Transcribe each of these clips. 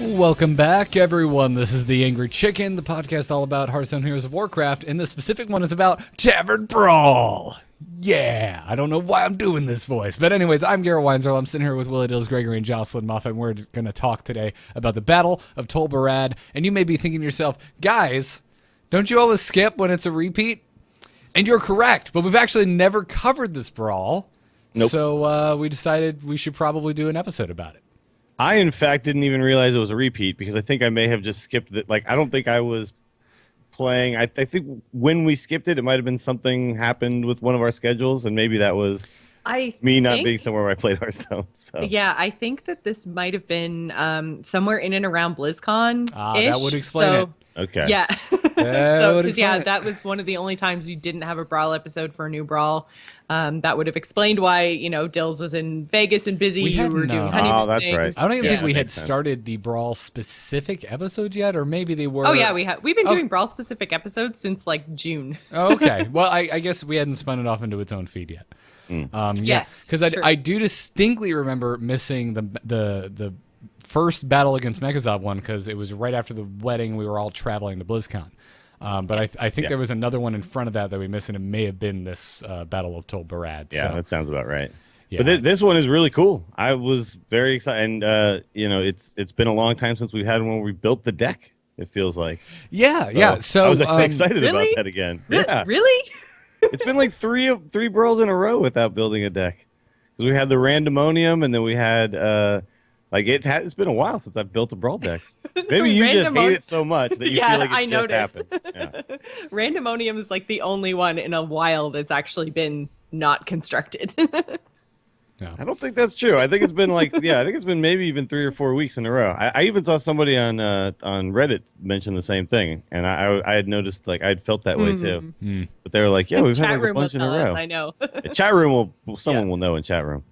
Welcome back, everyone. This is the Angry Chicken, the podcast all about Hearthstone Heroes of Warcraft, and the specific one is about Tavern Brawl. Yeah, I don't know why I'm doing this voice, but anyways, I'm Garrett Weinzerl. I'm sitting here with Willie Dills, Gregory, and Jocelyn Moffat, and we're going to talk today about the Battle of Tol Barad. And you may be thinking to yourself, guys, don't you always skip when it's a repeat? And you're correct, but we've actually never covered this brawl. Nope. So we decided we should probably do an episode about it. I, in fact, didn't even realize it was a repeat because I think I may have just skipped it. Like, I don't think I was playing. I think when we skipped it, it might have been something happened with one of our schedules, and maybe that was me not being somewhere where I played Hearthstone. So. Yeah, I think that this might have been somewhere in and around BlizzCon. That would explain it. Okay. Yeah. That was one of the only times you didn't have a Brawl episode for a new Brawl. That would have explained why, Dills was in Vegas and busy. We You were doing honeymoon Oh, that's things. right. I don't even think we had sense. started the Brawl specific episodes yet, or maybe they were. Oh yeah, we've been doing Brawl specific episodes since like June. Oh, okay. Well, I guess we hadn't spun it off into its own feed yet. Yes, because I do distinctly remember missing the first battle against Megazord one because it was right after the wedding. We were all traveling to BlizzCon. But Yes. I think there was another one in front of that we missed, and it may have been this Battle of Tol Barad. Yeah, so. that sounds about right. Yeah. But this one is really cool. I was very excited, and it's been a long time since we had one where we built the deck. It feels like. Yeah. So I was excited about really? that again. Yeah, Really? it's been like three brawls in a row without building a deck because we had the randomonium, and then we had it's been a while since I've built a brawl deck. Maybe you just hate it so much that you feel like it just happened. Yeah. Randomonium is like the only one in a while that's actually been not constructed. I don't think that's true. I think it's been I think it's been maybe even 3 or 4 weeks in a row. I even saw somebody on Reddit mention the same thing, and I had noticed I had felt that way too. But they were like, "Yeah, we've had a bunch in a row." I know. Chat room someone will know in chat room.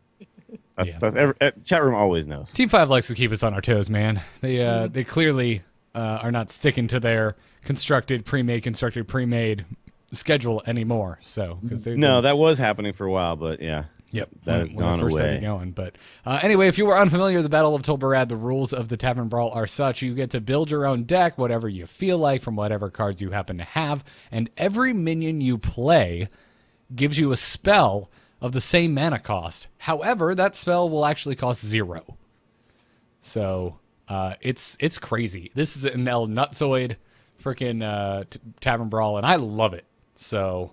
Chat room always knows. Team 5 likes to keep us on our toes, man. They clearly are not sticking to their constructed, pre-made schedule anymore. So that was happening for a while, but yeah. Yep, that has gone away. Going. But anyway, if you were unfamiliar with the Battle of Tol Barad, the rules of the Tavern Brawl are such: you get to build your own deck, whatever you feel like, from whatever cards you happen to have, and every minion you play gives you a spell of the same mana cost. However, that spell will actually cost 0. So it's crazy. This is an El Nutsoid freaking Tavern Brawl, and I love it. So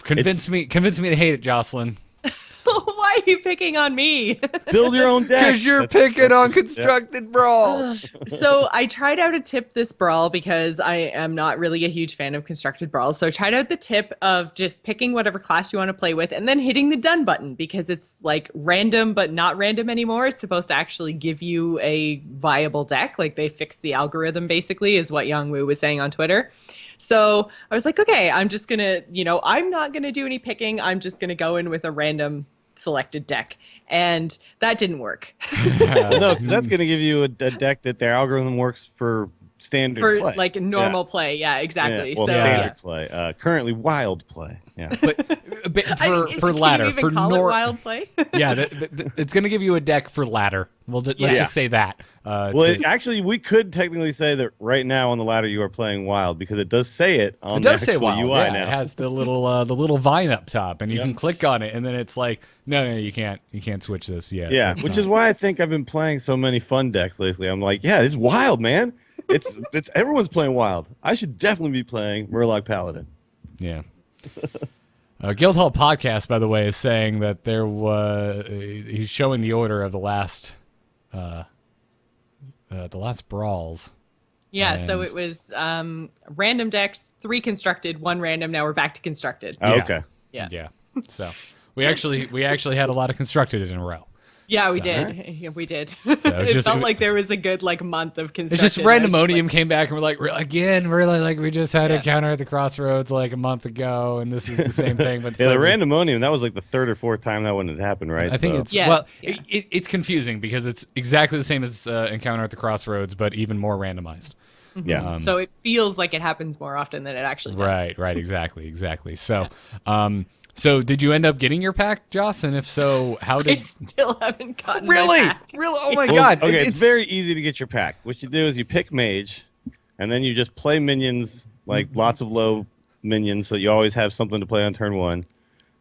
convince me to hate it, Jocelyn. Why are you picking on me? Build your own deck. Because you're picking on constructed brawls. So I tried out a tip this brawl because I am not really a huge fan of constructed brawls. So I tried out the tip of just picking whatever class you want to play with and then hitting the done button because it's like random but not random anymore. It's supposed to actually give you a viable deck. Like they fixed the algorithm basically is what Yang Wu was saying on Twitter. So I was like, okay, I'm just going to, I'm not going to do any picking. I'm just going to go in with a random selected deck. And that didn't work. No, because that's going to give you a deck that their algorithm works for standard play. Like normal play. Yeah, exactly. Yeah. Well, standard play. Currently wild play. Yeah. But for ladder, can you even call it wild play? Yeah, it's going to give you a deck for ladder. Let's just say that. Actually, we could technically say that right now on the ladder you are playing wild because it does say it on the actual wild. UI yeah, now. It has the little vine up top, and you can click on it, and then it's like, no, you can't switch this yet. Yeah, which is why I think I've been playing so many fun decks lately. I'm like, yeah, this is wild, man. It's everyone's playing wild. I should definitely be playing Murloc Paladin. Yeah. Guildhall Podcast, by the way, is saying that he's showing the order of the last brawls. Yeah, so it was random decks, 3 constructed, 1 random. Now we're back to constructed. Oh, okay. Yeah. So we actually had a lot of constructed in a row. Yeah, we So, did. right. Yeah, we did. So It felt like there was a good month of construction. It's just randomonium came back and we're like, really, like we just had a counter at the crossroads like a month ago, and this is the same thing. But yeah, the randomonium, that was like the 3rd or 4th time that one had happened, right? I think it's it's confusing because it's exactly the same as Encounter at the Crossroads, but even more randomized. Yeah. So it feels like it happens more often than it actually does. Right, exactly. So, So did you end up getting your pack, Joss? And if so, how I did? still haven't gotten my Really? pack. Really? Oh my Well, God! Okay, it's very easy to get your pack. What you do is you pick mage, and then you just play minions, like lots of low minions, so you always have something to play on turn 1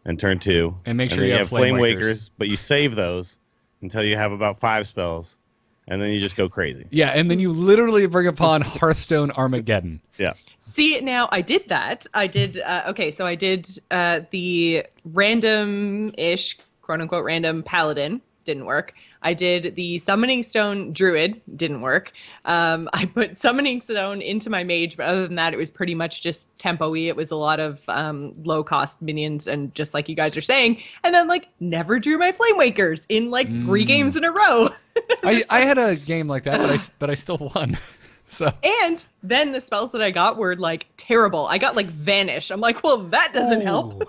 and turn 2. And make sure then you have Flame Wakers. but you save those until you have about 5 spells, and then you just go crazy. Yeah, and then you literally bring upon Hearthstone Armageddon. Yeah. See, now I did that. I did, okay, so I did the random-ish, quote-unquote random paladin. Didn't work. I did the Summoning Stone Druid. Didn't work. I put Summoning Stone into my mage, but other than that, it was pretty much just tempo-y. It was a lot of low-cost minions, and just like you guys are saying, and then, like, never drew my Flame Wakers in, like, 3 games in a row. I had a game like that, but I still won. So And then the spells that I got were, like, terrible. I got, like, Vanish. I'm like, well, that doesn't help.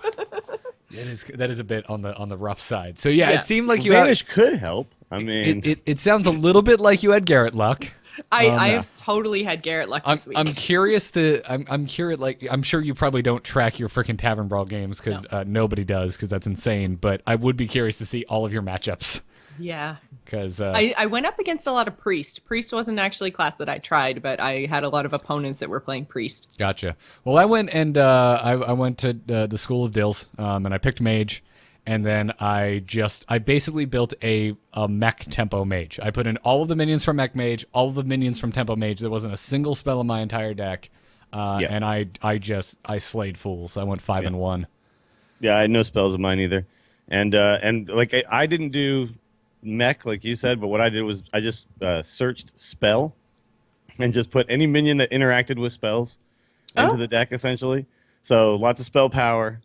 that is a bit on the rough side. So yeah, Yeah. it seemed like you Vanish could help. I mean, it sounds a little bit like you had Garrett luck. I have totally had Garrett luck this week. I'm curious I'm curious, like, I'm sure you probably don't track your freaking Tavern Brawl games because nobody does, because that's insane. But I would be curious to see all of your matchups. Yeah. Because I went up against a lot of Priest. Priest wasn't actually a class that I tried, but I had a lot of opponents that were playing Priest. Gotcha. Well, I went and I went to the School of Dills, and I picked Mage, and then I basically built a mech tempo mage. I put in all of the minions from mech mage, all of the minions from tempo mage. There wasn't a single spell in my entire deck, and I slayed fools. I went 5-1. yeah, I had no spells of mine either, and like I didn't do mech like you said, but what I did was I just searched spell and just put any minion that interacted with spells into the deck, essentially. So lots of spell power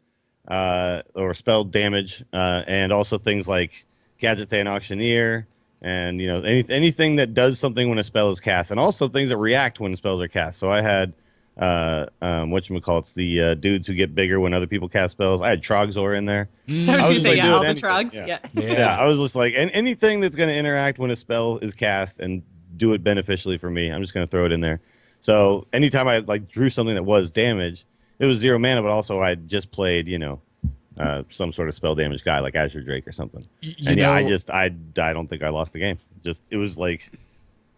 or spell damage, and also things like Gadget and Auctioneer, and anything that does something when a spell is cast, and also things that react when spells are cast. So I had whatchamacallit's the dudes who get bigger when other people cast spells. I had Trogzor in there. I was I going was to say, like, yeah, do all it the anything. Trogs. Yeah. Yeah, I was just like, anything that's going to interact when a spell is cast and do it beneficially for me, I'm just going to throw it in there. So anytime I like drew something that was damage, it was 0 mana, but also I just played, some sort of spell damage guy like Azure Drake or something. I don't think I lost the game. It was like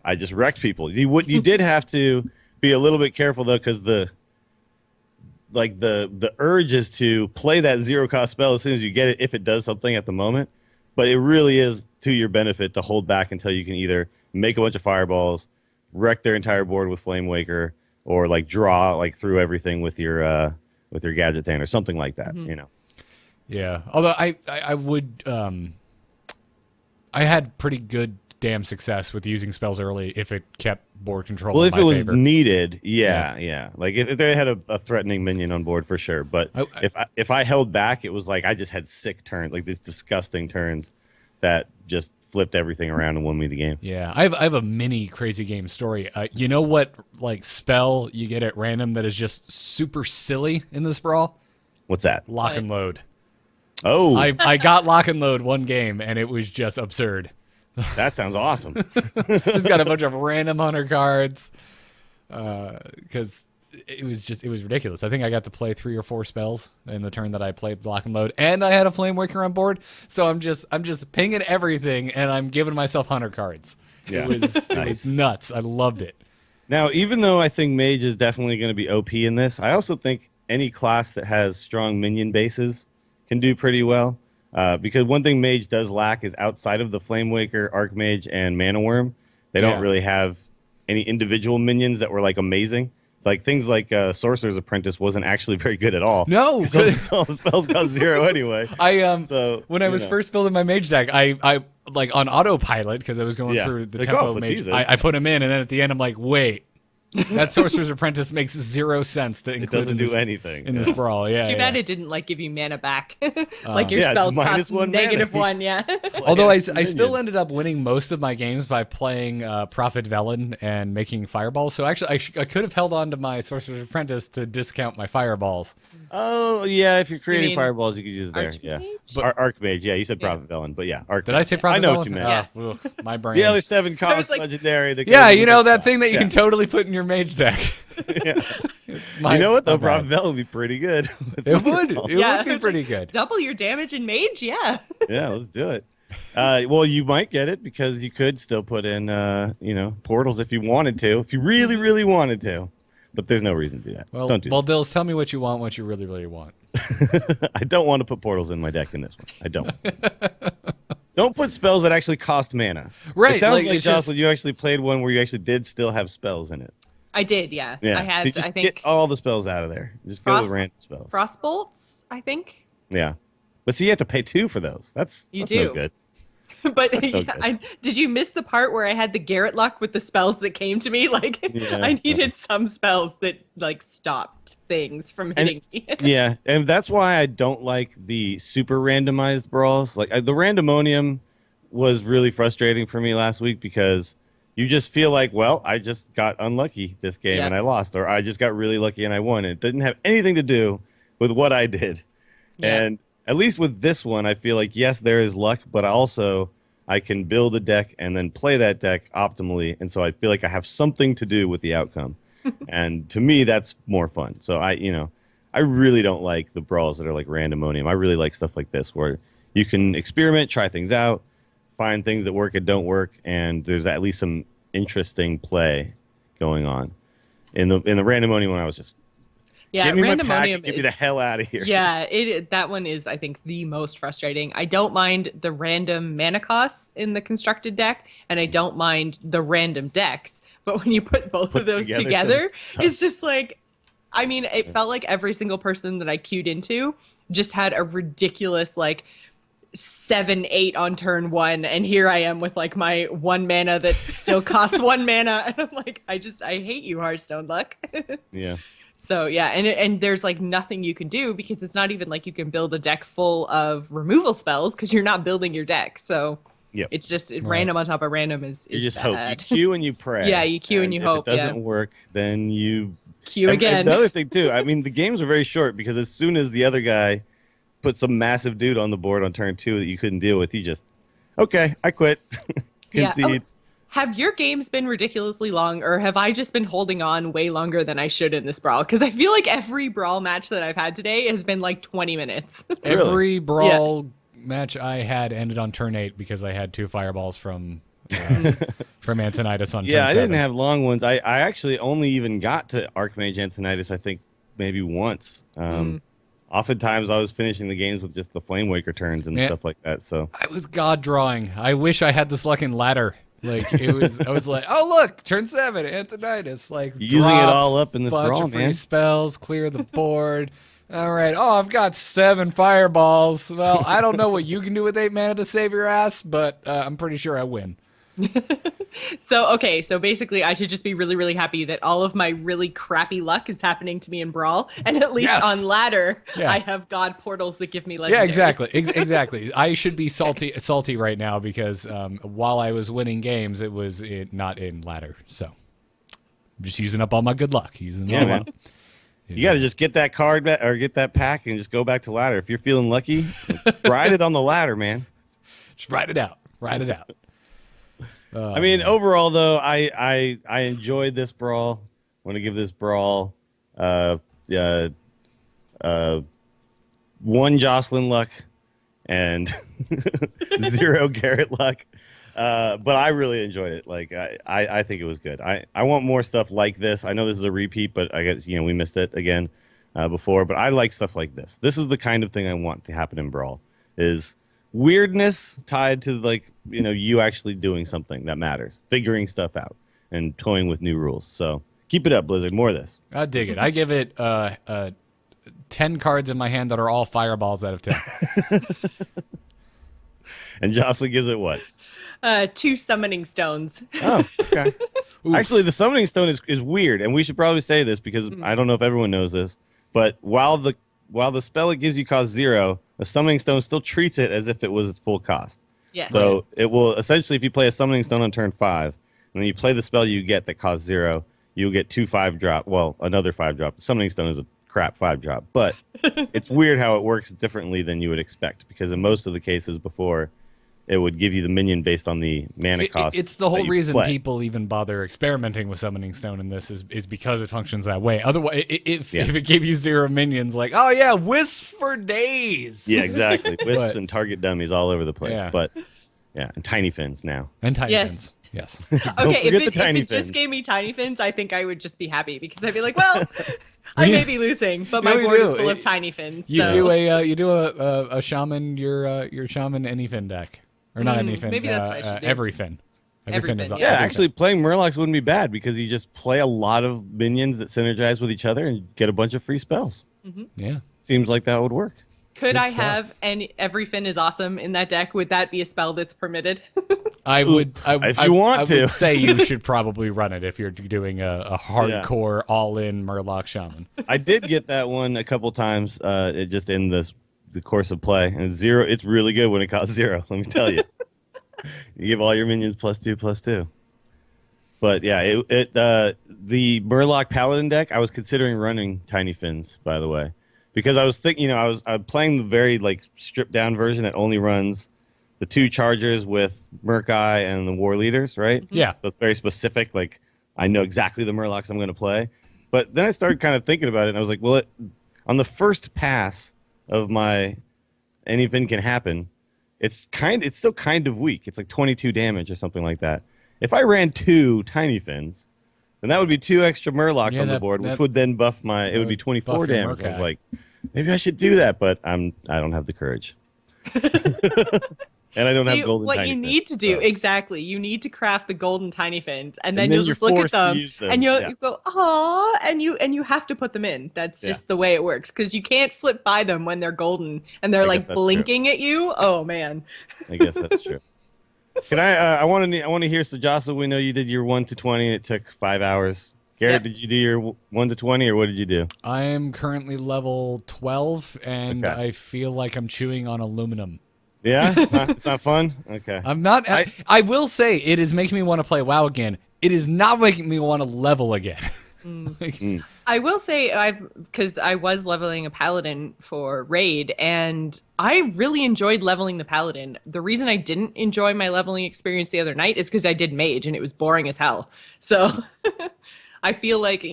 I just wrecked people. You did have to be a little bit careful though, because the urge is to play that 0-cost spell as soon as you get it if it does something at the moment. But it really is to your benefit to hold back until you can either make a bunch of fireballs, wreck their entire board with Flame Waker, or like draw like through everything with your Gadget Hand or something like that. Yeah. Although I would I had pretty good damn success with using spells early if it kept board control. Well, in if my it was favor. needed, yeah. Like if they had a threatening minion on board for sure. But if I held back, it was like I just had sick turns, like these disgusting turns that just flipped everything around and won me the game. Yeah, I have a mini crazy game story. You know what, like, spell you get at random that is just super silly in this brawl? What's that? Lock and load. Oh, I got lock and load one game and it was just absurd. that sounds awesome. Just got a bunch of random hunter cards because it was ridiculous. I think I got to play 3 or 4 spells in the turn that I played lock and load, and I had a Flame Waker on board. So I'm just pinging everything, and I'm giving myself hunter cards. Yeah. It was nuts. I loved it. Now, even though I think Mage is definitely going to be OP in this, I also think any class that has strong minion bases can do pretty well. Because one thing Mage does lack is outside of the Flame Waker, Archmage, and Mana Worm, they don't really have any individual minions that were like amazing. Like things like Sorcerer's Apprentice wasn't actually very good at all. No, all the spells got 0 anyway. When I was first building my mage deck, I like on autopilot because I was going through the tempo of mage. I put him in, and then at the end I'm like, wait. That Sorcerer's Apprentice makes 0 sense to include. It doesn't do anything in this brawl. Yeah, Too bad it didn't like give you mana back. Like your spells cost -1. Yeah. Although I still ended up winning most of my games by playing Prophet Velen and making fireballs. So actually, I could have held on to my Sorcerer's Apprentice to discount my fireballs. Oh yeah, if you're creating fireballs, you could use it there. Yeah, Archmage. Yeah, you said Prophet Velen, but yeah, Archmage. Did I say Prophet I know Velen? what you meant. Yeah. My brain. The other 7 cost legendary. Yeah, that thing that you can totally put in your mage deck. Yeah. You know what though, Prophet would be pretty good. It would. It Yeah, would be it's pretty like, good. Double your damage in mage, yeah. Yeah, let's do it. Well, you might get it because you could still put in, portals if you wanted to, if you really, really wanted to. But there's no reason to do that. Well, Don't do Dills, tell me what you want, what you really, really want. that. I don't want to put portals in my deck in this one. I don't. Don't put spells that actually cost mana. Right. It sounds like it's just- Jocelyn, you actually played one where you actually did still have spells in it. I did, yeah. Yeah. I had, so just I think, get all the spells out of there. Just go with random spells. Frostbolts, I think. Yeah. But see, you have to pay 2 for those. That's no good. But That's no good. did you miss the part where I had the Garrett luck with the spells that came to me? Like, Yeah. I needed some spells that, like, stopped things from hitting me. Yeah, and that's why I don't like the super randomized brawls. Like the randomonium was really frustrating for me last week because you just feel like, well, I just got unlucky this game and I lost, or I just got really lucky and I won. It didn't have anything to do with what I did. Yeah. And at least with this one, I feel like, yes, there is luck, but I can build a deck and then play that deck optimally. And so I feel like I have something to do with the outcome. And to me, that's more fun. So I really don't like the brawls that are like randomonium. I really like stuff like this where you can experiment, try things out, find things that work and don't work, and there's at least some interesting play going on. In the randomonium one, I was just Yeah, give me my pack randomonium and get me the hell out of here. Yeah, that one is, I think, the most frustrating. I don't mind the random mana costs in the constructed deck, and I don't mind the random decks. But when you put both of those together, it's just like, I mean, it felt like every single person that I queued into just had a ridiculous, like, 7-8 on turn 1, and here I am with like my 1 mana that still costs 1 mana, and I'm like, I hate you, Hearthstone luck. Yeah. So yeah, and there's like nothing you can do because it's not even like you can build a deck full of removal spells because you're not building your deck. So it's just random on top of random is you just bad. hope. You queue and you pray. Yeah, you queue and you hope. If it doesn't work, then you queue again. And the other thing too, I mean, the games are very short because as soon as the other guy put some massive dude on the board on turn 2 that you couldn't deal with, you just I quit. Concede. Yeah. Have your games been ridiculously long, or have I just been holding on way longer than I should in this brawl? Because I feel like every brawl match that I've had today has been like 20 minutes. Every brawl match I had ended on turn 8 because I had 2 fireballs from Antonidas on turn 7. Yeah, I didn't have long ones. I actually only even got to Archmage Antonidas, I think, maybe once. Oftentimes I was finishing the games with just the Flame Waker turns and stuff like that. So I was god drawing. I wish I had this luck in ladder. Like I was like, oh look, turn 7, Antonidas. Like using it all up in this bunch brawl, of free man. spells, clear the board. All right. Oh, I've got 7 fireballs. Well, I don't know what you can do with 8 mana to save your ass, but I'm pretty sure I win. So basically I should just be really, really happy that all of my really crappy luck is happening to me in Brawl, and at least on ladder I have god portals that give me legendaries. Yeah, exactly. Exactly. I should be salty right now because while I was winning games, it was not in ladder. So I'm just using up all my good luck. Man. You got to just get that card or get that pack and just go back to ladder. If you're feeling lucky, ride it on the ladder, man. Just ride it out. Ride it out. I mean, overall, though, I enjoyed this brawl. I want to give this brawl 1 Jocelyn luck and 0 Garrett luck. But I really enjoyed it. Like, I think it was good. I want more stuff like this. I know this is a repeat, but I guess, we missed it again before. But I like stuff like this. This is the kind of thing I want to happen in Brawl, is weirdness tied to, like, you actually doing something that matters, figuring stuff out, and toying with new rules. So keep it up, Blizzard. More of this. I dig it. I give it 10 cards in my hand that are all fireballs out of 10. And Jocelyn gives it what? 2 summoning stones. Oh, okay. Actually, the summoning stone is weird, and we should probably say this because I don't know if everyone knows this, but while the spell it gives you costs 0, a summoning stone still treats it as if it was full cost. Yes. So it will essentially, if you play a summoning stone on turn 5, and then you play the spell you get that costs 0, you'll get 2 5-drop. Well, another 5-drop. The summoning stone is a crap 5-drop, but it's weird how it works differently than you would expect, because in most of the cases before, it would give you the minion based on the mana cost. It's the whole that you reason play. people even bother experimenting with summoning stone in this is because it functions that way. Otherwise, if it gave you 0 minions, like, oh yeah, wisps for days. Yeah, exactly. Wisps and target dummies all over the place. Yeah. But yeah, and tiny fins now. And tiny Yes. fins. Yes. Okay, forget the if tiny it just fins. gave me tiny fins, I think I would just be happy because I'd be like, well, I may be losing, but my No, you board do. is full of tiny fins. You so. do a shaman your shaman any fin deck. Or not any fin. maybe that's what I should do. Every fin. Every fin is fin, Yeah, every fin. actually, playing Murlocs wouldn't be bad because you just play a lot of minions that synergize with each other and get a bunch of free spells. Yeah. Seems like that would work. Could Good I stuff. have every fin is awesome in that deck? Would that be a spell that's permitted? I would. If you want I to. would say you should probably run it if you're doing a hardcore all-in Murloc shaman. I did get that one a couple times. It just in the course of play, and 0. It's really good when it costs 0. Let me tell you. You give all your minions +2/+2. But yeah, the Murloc Paladin deck, I was considering running Tiny Fins, by the way, because I was thinking, I'm playing the very stripped down version that only runs the 2 chargers with Murk-Eye and the War Leaders, right? Yeah. So it's very specific. Like I know exactly the Murlocs I'm going to play. But then I started kind of thinking about it, and I was like, well, on the first pass of my anything can happen, it's still kind of weak. It's like 22 damage or something like that. If I ran 2 Tiny Fins, then that would be 2 extra Murlocs on the board, which would then buff it would be 24 buff your damage. I was Murk-Eye. like, maybe I should do that, but I don't have the courage. And I don't See, have golden what Tiny you Fins, need to do, so. exactly, you need to craft the golden tiny fins, and then then you'll you're just look at forced to them, use them, and yeah. you go, "Aw," and you have to put them in. That's just the way it works, because you can't flip by them when they're golden and they're I like guess that's blinking at you. Oh man. I guess that's true. Can I want to hear, so Jocelyn, we know you did your 1 to 20. It took 5 hours. Garrett, Yep. did you do your 1 to 20, or what did you do? I am currently level 12, and Okay. I feel like I'm chewing on aluminum. Yeah? It's not fun? Okay. I'm not. I will say it is making me want to play WoW again. It is not making me want to level again. I will say because I was leveling a paladin for raid, and I really enjoyed leveling the paladin. The reason I didn't enjoy my leveling experience the other night is because I did mage and it was boring as hell. So I feel like,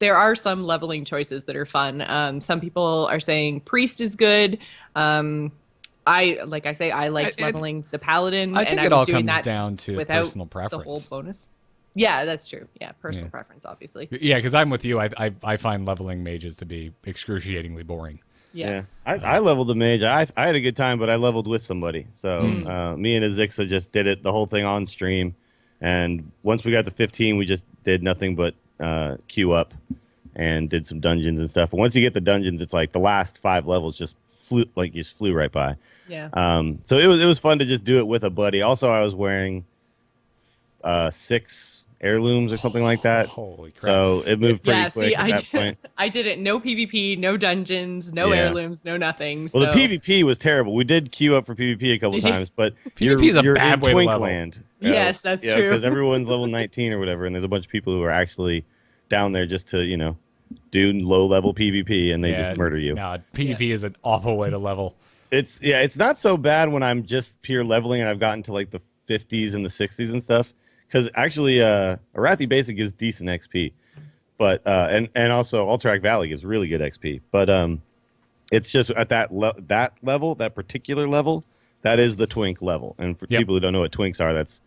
there are some leveling choices that are fun. Some people are saying priest is good. I liked leveling the paladin. I think and it I all was doing comes that down to without personal the whole preference. bonus. Yeah, that's true. Yeah, personal preference, obviously. Yeah, because I'm with you. I find leveling mages to be excruciatingly boring. Yeah. I leveled the mage. I had a good time, but I leveled with somebody. So me and Azixa just did it, the whole thing on stream. And once we got to 15, we just did nothing but queue up and did some dungeons and stuff. And once you get the dungeons, it's like the last 5 levels just flew right by. Yeah. So it was fun to just do it with a buddy. Also, I was wearing 6 heirlooms or something like that. Holy crap. So it moved pretty quick at that did, point. I did it. No PvP, no dungeons, no Yeah. heirlooms, no nothing. Well, so. the PvP was terrible. We did queue up for PvP a couple Did you? times, but PvP is a you're bad in way to Twink level. Land. Yes, that's true. Because everyone's level 19 or whatever, and there's a bunch of people who are actually down there just to, do low-level PvP, and they just murder you. No, PvP is an awful way to level. It's not so bad when I'm just pure leveling and I've gotten to like the 50s and the 60s and stuff. Because actually, Arathi Basic gives decent XP, but and also Alterac Valley gives really good XP. But it's just at that level, that particular level, that is the Twink level. And for people who don't know what Twinks are, that's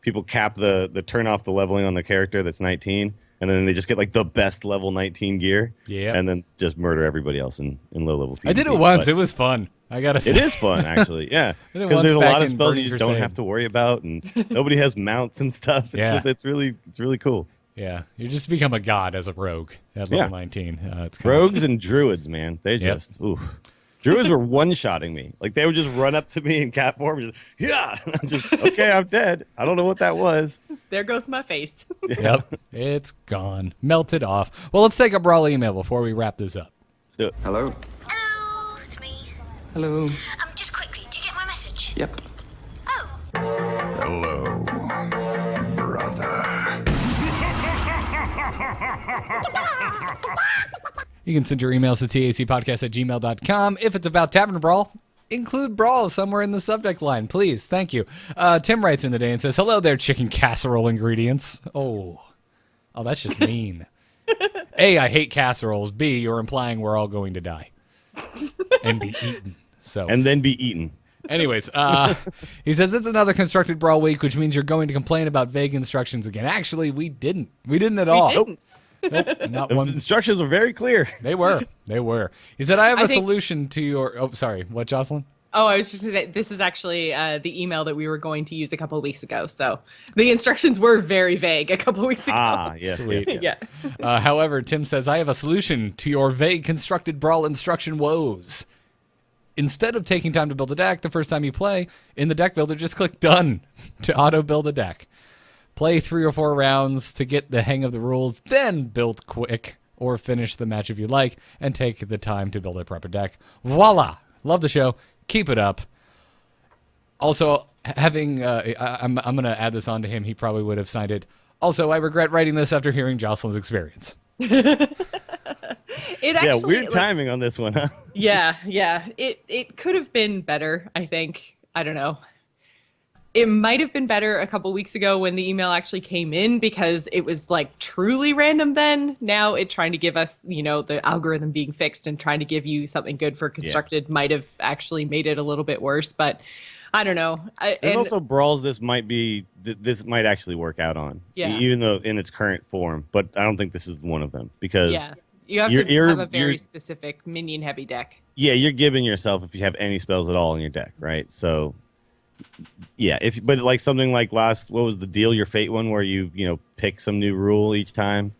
people cap the turn off the leveling on the character that's 19, and then they just get like the best level 19 gear, and then just murder everybody else in low level PvP. I did it once. It was fun. I gotta say. It is fun, actually. Yeah, because there's a lot of spells you just don't have to worry about, and nobody has mounts and stuff. It's really cool. Yeah, you just become a god as a rogue at level 19. It's Rogues and druids, man, they just oof. Druids were one-shotting me. Like they would just run up to me in cat form, and I'm just okay. I'm dead. I don't know what that was. There goes my face. Yep, it's gone, melted off. Well, let's take a Brawl email before we wrap this up. Let's do it. Hello. Hello, it's me. Hello. Just quickly, do you get my message? Yep. Oh, Hello, brother. You can send your emails to tacpodcast@gmail.com. If it's about Tavern Brawl, include Brawl somewhere in the subject line, please. Thank you. Tim writes in today and says, hello there, chicken casserole ingredients. Oh, that's just mean. A, I hate casseroles. B, you're implying we're all going to die and be eaten. And then be eaten. Anyways, he says it's another constructed Brawl week, which means you're going to complain about vague instructions again. Actually, we didn't. We didn't at all. Didn't. Nope, not The one. instructions were very clear. They were. He said, I have a think- solution to your... Oh, sorry. What, Jocelyn? Oh, I was just going to say, this is actually the email that we were going to use a couple of weeks ago. So the instructions were very vague a couple of weeks ago. Yes, Sweet. yes. Yeah. However, Tim says, I have a solution to your vague constructed Brawl instruction woes. Instead of taking time to build a deck the first time you play, in the deck builder, just click done to auto-build a deck. Play 3 or 4 rounds to get the hang of the rules, then build quick or finish the match if you like, and take the time to build a proper deck. Voila! Love the show. Keep it up. Also, having, I'm going to add this on to him. He probably would have signed it. Also, I regret writing this after hearing Jocelyn's experience. It Yeah, actually, weird like, timing on this one, huh? Yeah. It could have been better, I think. I don't know. It might have been better a couple weeks ago when the email actually came in because it was like truly random then. Now it trying to give us, the algorithm being fixed and trying to give you something good for constructed might have actually made it a little bit worse, but I don't know. There's also brawls this might actually work out on. Yeah. Even though in its current form, but I don't think this is one of them because you have to have a very specific minion heavy deck. Yeah, you're giving yourself if you have any spells at all in your deck, right? So yeah, but like something like what was the Deal Your Fate one where you pick some new rule each time?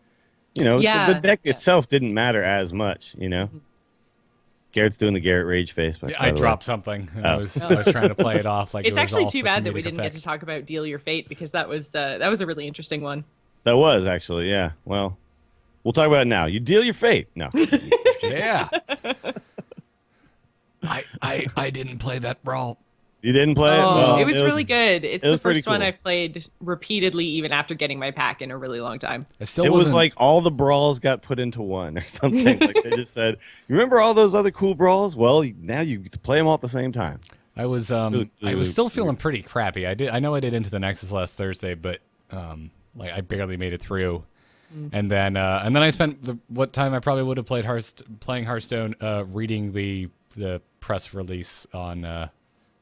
The deck itself didn't matter as much, Garrett's doing the Garrett rage face. I dropped something. And I was trying to play it off like It's it was actually all too for bad that we comedic didn't effect. get to talk about Deal Your Fate because that was a really interesting one. That was actually, yeah. Well, we'll talk about it now. You deal your fate. No. Yeah. I didn't play that Brawl. You didn't play it? Oh, Well, it was really good. It's it the was pretty first one cool. I've played repeatedly, even after getting my pack in a really long time. I still It was wasn't- like all the brawls got put into one or something. Like they just said, you remember all those other cool brawls? Well, now you get to play them all at the same time. I was still feeling pretty crappy. I know I did Into the Nexus last Thursday, but I barely made it through. And then I spent what time I probably would have played playing Hearthstone, reading the press release on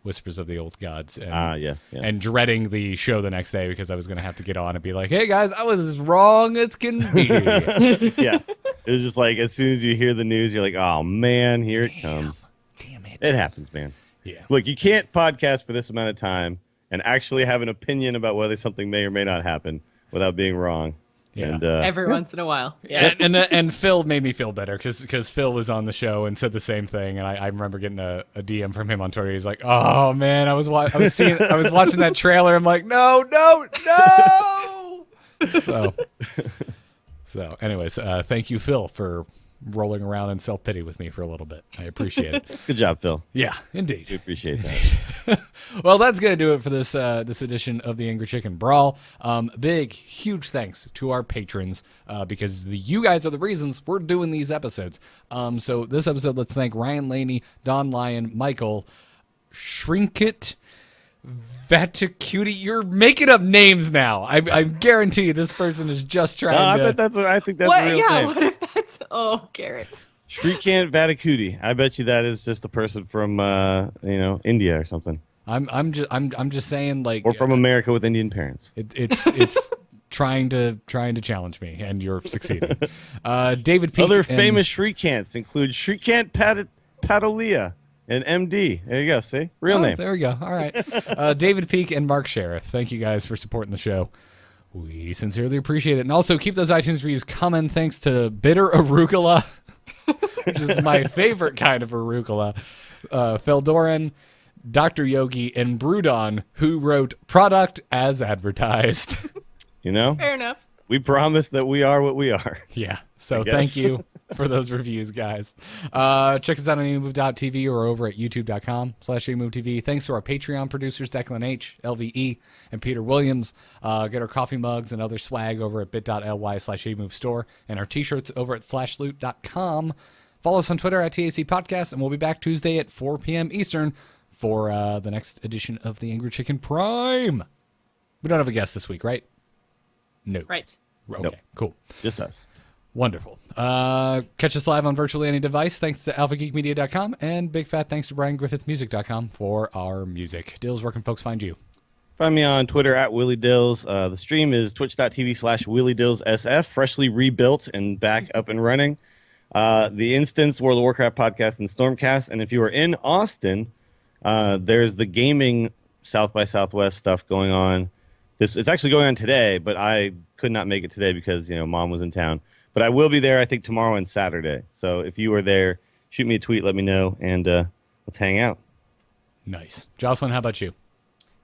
Whispers of the Old Gods. And, yes. and dreading the show the next day because I was going to have to get on and be like, hey guys, I was as wrong as can be. Yeah. It was just like as soon as you hear the news, you're like, oh man, here it comes. Damn it. It happens, man. Yeah. Look, you can't podcast for this amount of time and actually have an opinion about whether something may or may not happen without being wrong. Yeah. And, Every once in a while. Yeah. And Phil made me feel better because Phil was on the show and said the same thing, and I remember getting a DM from him on Twitter. He's like, "Oh man, I was watching that trailer. I'm like, no. So, anyways, thank you, Phil, for rolling around in self pity with me for a little bit. I appreciate it. good job, Phil. Yeah, indeed. We appreciate that. Well, that's going to do it for this edition of the Angry Chicken Brawl. Big, huge thanks to our patrons because you guys are the reasons we're doing these episodes. So this episode, let's thank Ryan Laney, Don Lyon, Michael, Shrinkit, Vaticuti. You're making up names now. I guarantee you this person is just trying to... I think that's What? a real Yeah. name. What if that's? Oh, Garrett. Shrikant Vaticuti. I bet you that is just a person from India or something, I'm just saying, like... or from America with Indian parents. It's trying to challenge me, and you're succeeding. David Peake Other and- famous Shrikants include Shrikant Padalia and MD. There you go. See, real name. There we go. All right. David Peake and Mark Sheriff. Thank you guys for supporting the show. We sincerely appreciate it. And also keep those iTunes reviews coming. Thanks to Bitter Arugula, which is my favorite kind of arugula. Feldoran, Dr. Yogi, and Brudon, who wrote product as advertised. Fair enough. We promise that we are what we are. Yeah. So guess. thank you for those reviews, guys. Check us out on eMove.tv or over at youtube.com/eMoveTV. Thanks to our Patreon producers, Declan H, LVE, and Peter Williams. Get our coffee mugs and other swag over at bit.ly/eMoveStore and our t-shirts over at /loot.com. Follow us on Twitter at TAC Podcast, and we'll be back Tuesday at 4 p.m. Eastern for the next edition of the Angry Chicken Prime. We don't have a guest this week, right? No. Right. Okay, Nope. cool. Just us. Wonderful. Catch us live on virtually any device thanks to alphageekmedia.com, and big fat thanks to BrianGriffithMusic.com for our music. Dills, where can folks find you? Find me on Twitter at Willie Dills. The stream is twitch.tv/WillieDillsSF, freshly rebuilt and back up and running. The Instance, World of Warcraft podcast, and Stormcast. And if you are in Austin, there's the gaming South by Southwest stuff going on. It's actually going on today, but I could not make it today because Mom was in town. But I will be there, I think, tomorrow and Saturday. So if you are there, shoot me a tweet, let me know, and let's hang out. Nice. Jocelyn, how about you?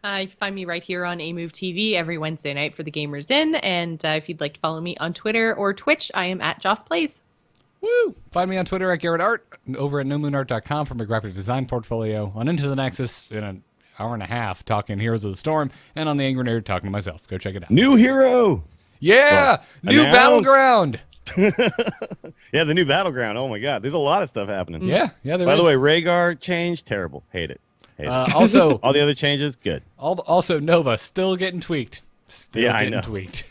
You can find me right here on AMove TV every Wednesday night for the Gamers In. And if you'd like to follow me on Twitter or Twitch, I am at Joss Plays. Woo! Find me on Twitter at GarrettArt, over at nomoonart.com for my graphic design portfolio, on Into the Nexus in an hour and a half talking Heroes of the Storm, and on The Angry Nerd talking to myself. Go check it out. New hero! Yeah! New announced. Battleground! Yeah, the new Battleground. Oh, my God. There's a lot of stuff happening. Yeah, there By is. the way, Rhaegar change, terrible. Hate it. Also, All the other changes, good. also Nova, still getting tweaked. Still Yeah, I getting know. tweaked.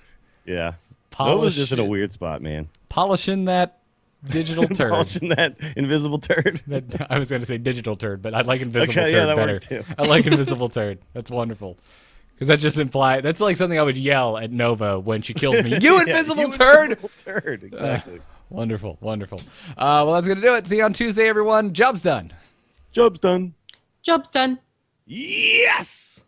Yeah. Polish Nova's just in a it. weird spot, man. Polishing that digital turd. Polishing that invisible turd. I was going to say digital turd, but I like invisible Okay, turd yeah, that better. works too. I like invisible turd. That's wonderful. Because that just implies, that's like something I would yell at Nova when she kills me. You invisible you turd! Invisible turd, exactly. Wonderful, wonderful. Well, that's going to do it. See you on Tuesday, everyone. Job's done. Job's done. Job's done. Yes!